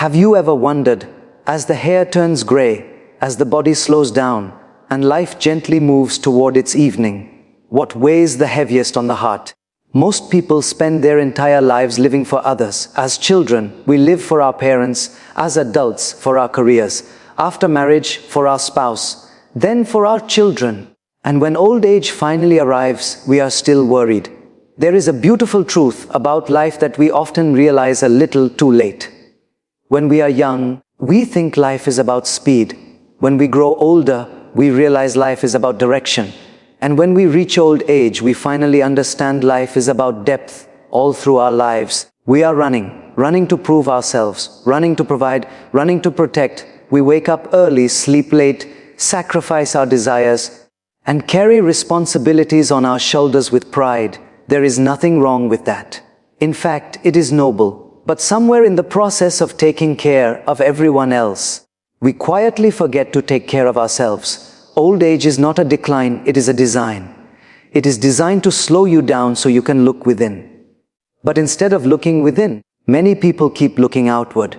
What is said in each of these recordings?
Have you ever wondered, as the hair turns gray, as the body slows down, and life gently moves toward its evening, what weighs the heaviest on the heart? Most people spend their entire lives living for others. As children, we live for our parents. As adults, for our careers. After marriage, for our spouse. Then for our children. And when old age finally arrives, we are still worried. There is a beautiful truth about life that we often realize a little too late. When we are young, we think life is about speed. When we grow older, we realize life is about direction. And when we reach old age, we finally understand life is about depth. All through our lives, we are running to prove ourselves, running to provide, running to protect. We wake up early, sleep late, sacrifice our desires, and carry responsibilities on our shoulders with pride. There is nothing wrong with that. In fact, it is noble. But somewhere in the process of taking care of everyone else, we quietly forget to take care of ourselves. Old age is not a decline, it is a design. It is designed to slow you down so you can look within. But instead of looking within, many people keep looking outward.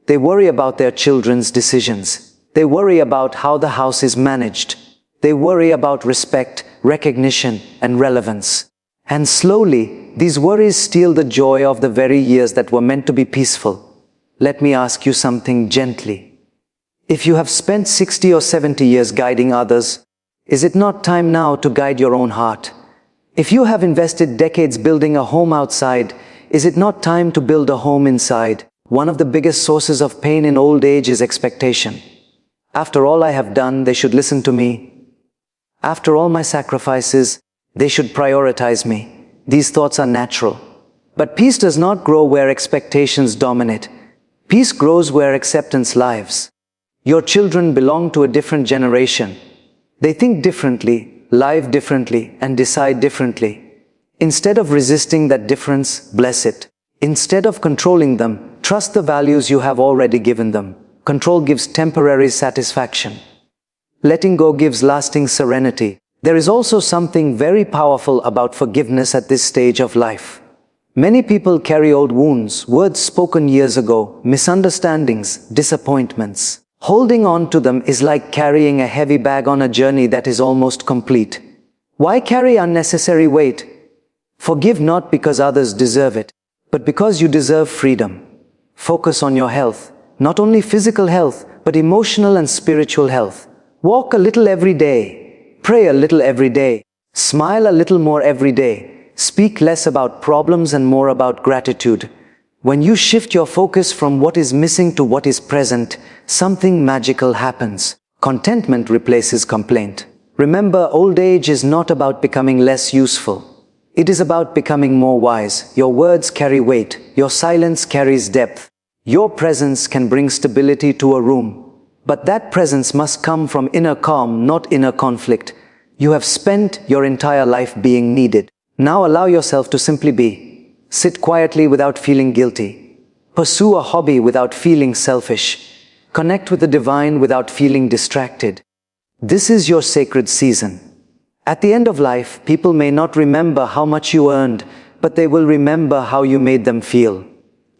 They worry about their children's decisions. They worry about how the house is managed. They worry about respect, recognition, and relevance. And slowly, these worries steal the joy of the very years that were meant to be peaceful. Let me ask you something gently. If you have spent 60 or 70 years guiding others, is it not time now to guide your own heart? If you have invested decades building a home outside, is it not time to build a home inside? One of the biggest sources of pain in old age is expectation. After all I have done, they should listen to me. After all my sacrifices, they should prioritize me. These thoughts are natural. But peace does not grow where expectations dominate. Peace grows where acceptance lives. Your children belong to a different generation. They think differently, live differently, and decide differently. Instead of resisting that difference, bless it. Instead of controlling them, trust the values you have already given them. Control gives temporary satisfaction. Letting go gives lasting serenity. There is also something very powerful about forgiveness at this stage of life. Many people carry old wounds, words spoken years ago, misunderstandings, disappointments. Holding on to them is like carrying a heavy bag on a journey that is almost complete. Why carry unnecessary weight? Forgive not because others deserve it, but because you deserve freedom. Focus on your health, not only physical health, but emotional and spiritual health. Walk a little every day. Pray a little every day. Smile a little more every day. Speak less about problems and more about gratitude. When you shift your focus from what is missing to what is present, something magical happens. Contentment replaces complaint. Remember, old age is not about becoming less useful. It is about becoming more wise. Your words carry weight. Your silence carries depth. Your presence can bring stability to a room. But that presence must come from inner calm, not inner conflict. You have spent your entire life being needed. Now allow yourself to simply be. Sit quietly without feeling guilty. Pursue a hobby without feeling selfish. Connect with the divine without feeling distracted. This is your sacred season. At the end of life, people may not remember how much you earned, but they will remember how you made them feel.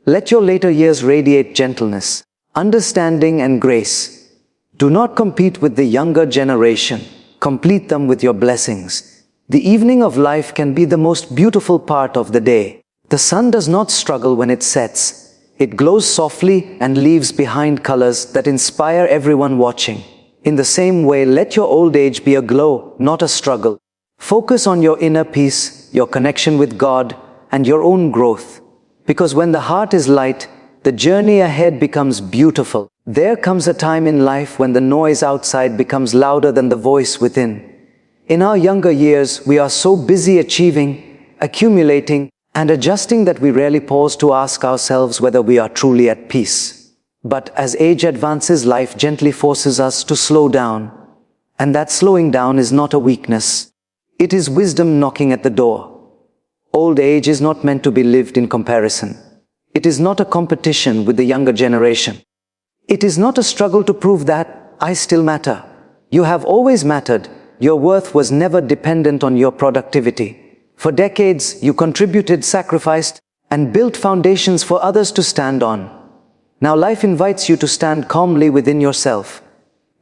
Let your later years radiate gentleness, understanding, and grace. Do not compete with the younger generation. Complete them with your blessings. The evening of life can be the most beautiful part of the day. The sun does not struggle when it sets. It glows softly and leaves behind colors that inspire everyone watching. In the same way, let your old age be a glow, not a struggle. Focus on your inner peace, your connection with God, and your own growth. Because when the heart is light, the journey ahead becomes beautiful. There comes a time in life when the noise outside becomes louder than the voice within. In our younger years, we are so busy achieving, accumulating, and adjusting that we rarely pause to ask ourselves whether we are truly at peace. But as age advances, life gently forces us to slow down. And that slowing down is not a weakness. It is wisdom knocking at the door. Old age is not meant to be lived in comparison. It is not a competition with the younger generation. It is not a struggle to prove that I still matter. You have always mattered. Your worth was never dependent on your productivity. For decades, you contributed, sacrificed, and built foundations for others to stand on. Now life invites you to stand calmly within yourself.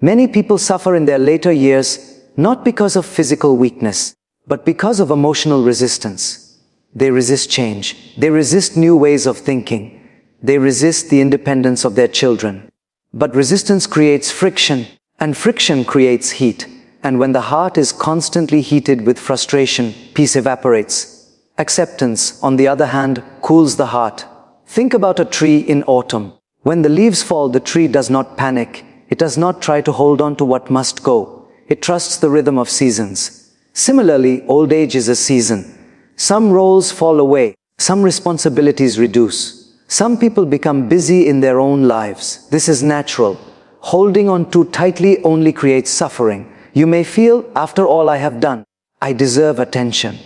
Many people suffer in their later years, not because of physical weakness, but because of emotional resistance. They resist change. They resist new ways of thinking. They resist the independence of their children. But resistance creates friction, and friction creates heat. And when the heart is constantly heated with frustration, peace evaporates. Acceptance, on the other hand, cools the heart. Think about a tree in autumn. When the leaves fall, the tree does not panic. It does not try to hold on to what must go. It trusts the rhythm of seasons. Similarly, old age is a season. Some roles fall away. Some responsibilities reduce. Some people become busy in their own lives. This is natural. Holding on too tightly only creates suffering. You may feel, after all I have done, I deserve attention.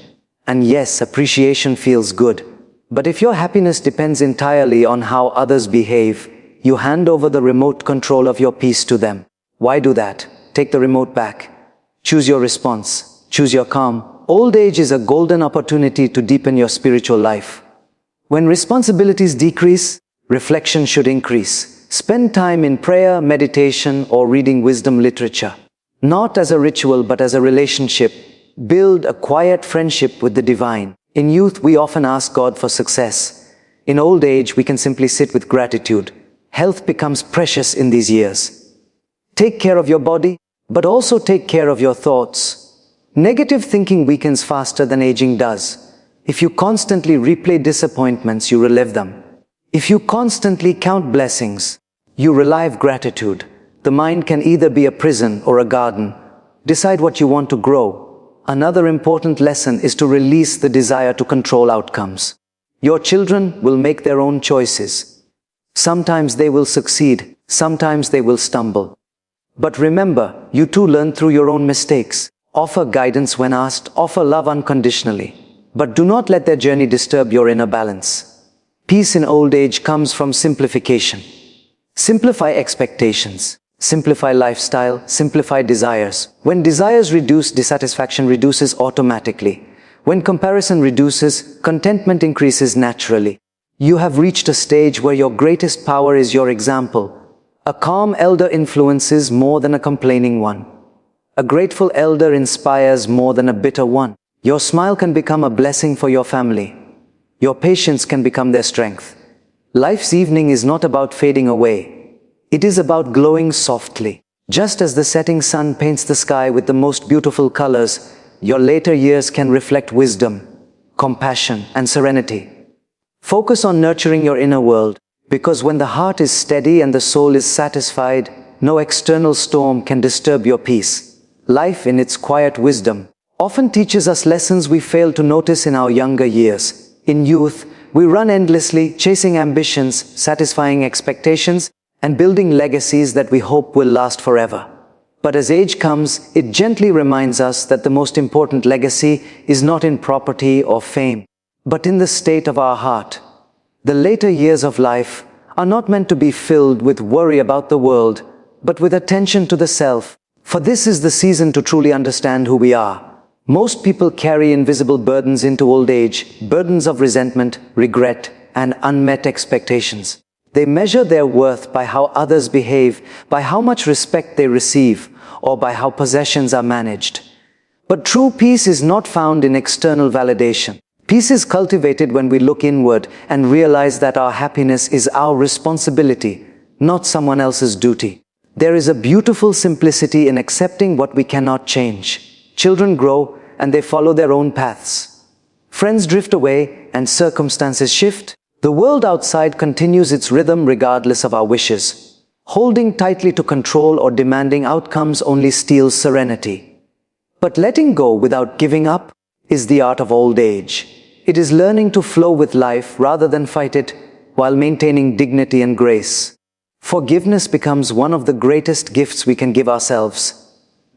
And yes, appreciation feels good. But if your happiness depends entirely on how others behave, you hand over the remote control of your peace to them. Why do that? Take the remote back. Choose your response. Choose your calm. Old age is a golden opportunity to deepen your spiritual life. When responsibilities decrease, reflection should increase. Spend time in prayer, meditation, or reading wisdom literature. Not as a ritual, but as a relationship. Build a quiet friendship with the divine. In youth, we often ask God for success. In old age, we can simply sit with gratitude. Health becomes precious in these years. Take care of your body, but also take care of your thoughts. Negative thinking weakens faster than aging does. If you constantly replay disappointments, you relive them. If you constantly count blessings, you relive gratitude. The mind can either be a prison or a garden. Decide what you want to grow. Another important lesson is to release the desire to control outcomes. Your children will make their own choices. Sometimes they will succeed, sometimes they will stumble. But remember, you too learn through your own mistakes. Offer guidance when asked, offer love unconditionally. But do not let their journey disturb your inner balance. Peace in old age comes from simplification. Simplify expectations. Simplify lifestyle, simplify desires. When desires reduce, dissatisfaction reduces automatically. When comparison reduces, contentment increases naturally. You have reached a stage where your greatest power is your example. A calm elder influences more than a complaining one. A grateful elder inspires more than a bitter one. Your smile can become a blessing for your family. Your patience can become their strength. Life's evening is not about fading away. It is about glowing softly. Just as the setting sun paints the sky with the most beautiful colors, your later years can reflect wisdom, compassion, and serenity. Focus on nurturing your inner world, because when the heart is steady and the soul is satisfied, no external storm can disturb your peace. Life, in its quiet wisdom, often teaches us lessons we fail to notice in our younger years. In youth, we run endlessly, chasing ambitions, satisfying expectations, and building legacies that we hope will last forever. But as age comes, it gently reminds us that the most important legacy is not in property or fame, but in the state of our heart. The later years of life are not meant to be filled with worry about the world, but with attention to the self, for this is the season to truly understand who we are. Most people carry invisible burdens into old age, burdens of resentment, regret, and unmet expectations. They measure their worth by how others behave, by how much respect they receive, or by how possessions are managed. But true peace is not found in external validation. Peace is cultivated when we look inward and realize that our happiness is our responsibility, not someone else's duty. There is a beautiful simplicity in accepting what we cannot change. Children grow and they follow their own paths. Friends drift away and circumstances shift. The world outside continues its rhythm regardless of our wishes. Holding tightly to control or demanding outcomes only steals serenity. But letting go without giving up is the art of old age. It is learning to flow with life rather than fight it, while maintaining dignity and grace. Forgiveness becomes one of the greatest gifts we can give ourselves.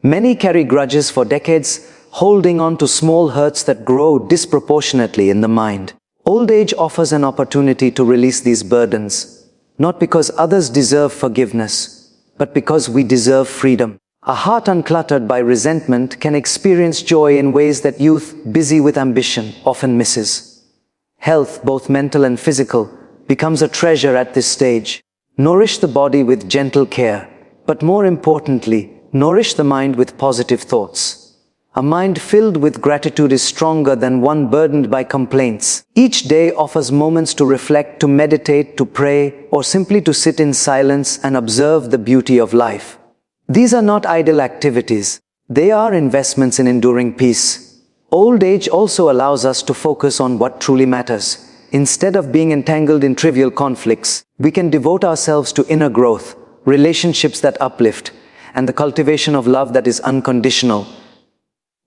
Many carry grudges for decades, holding on to small hurts that grow disproportionately in the mind. Old age offers an opportunity to release these burdens, not because others deserve forgiveness, but because we deserve freedom. A heart uncluttered by resentment can experience joy in ways that youth, busy with ambition, often misses. Health, both mental and physical, becomes a treasure at this stage. Nourish the body with gentle care, but more importantly, nourish the mind with positive thoughts. A mind filled with gratitude is stronger than one burdened by complaints. Each day offers moments to reflect, to meditate, to pray, or simply to sit in silence and observe the beauty of life. These are not idle activities. They are investments in enduring peace. Old age also allows us to focus on what truly matters. Instead of being entangled in trivial conflicts, we can devote ourselves to inner growth, relationships that uplift, and the cultivation of love that is unconditional.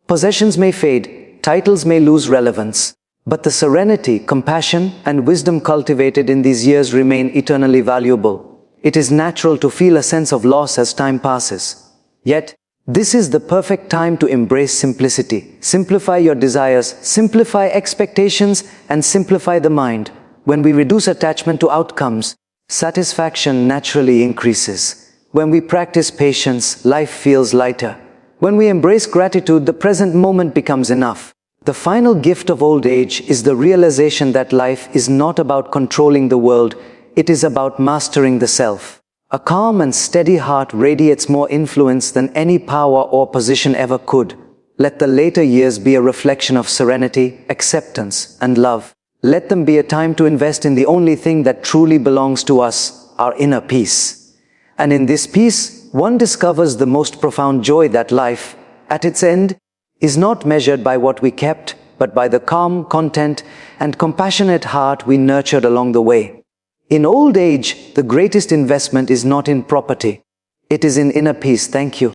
Possessions may fade, titles may lose relevance, but the serenity, compassion, and wisdom cultivated in these years remain eternally valuable. It is natural to feel a sense of loss as time passes. Yet, this is the perfect time to embrace simplicity. Simplify your desires, simplify expectations, and simplify the mind. When we reduce attachment to outcomes, satisfaction naturally increases. When we practice patience, life feels lighter. When we embrace gratitude, the present moment becomes enough. The final gift of old age is the realization that life is not about controlling the world, it is about mastering the self. A calm and steady heart radiates more influence than any power or position ever could. Let the later years be a reflection of serenity, acceptance, and love. Let them be a time to invest in the only thing that truly belongs to us, our inner peace. And in this peace, one discovers the most profound joy that life, at its end, is not measured by what we kept, but by the calm, content, and compassionate heart we nurtured along the way. In old age, the greatest investment is not in property. It is in inner peace. Thank you.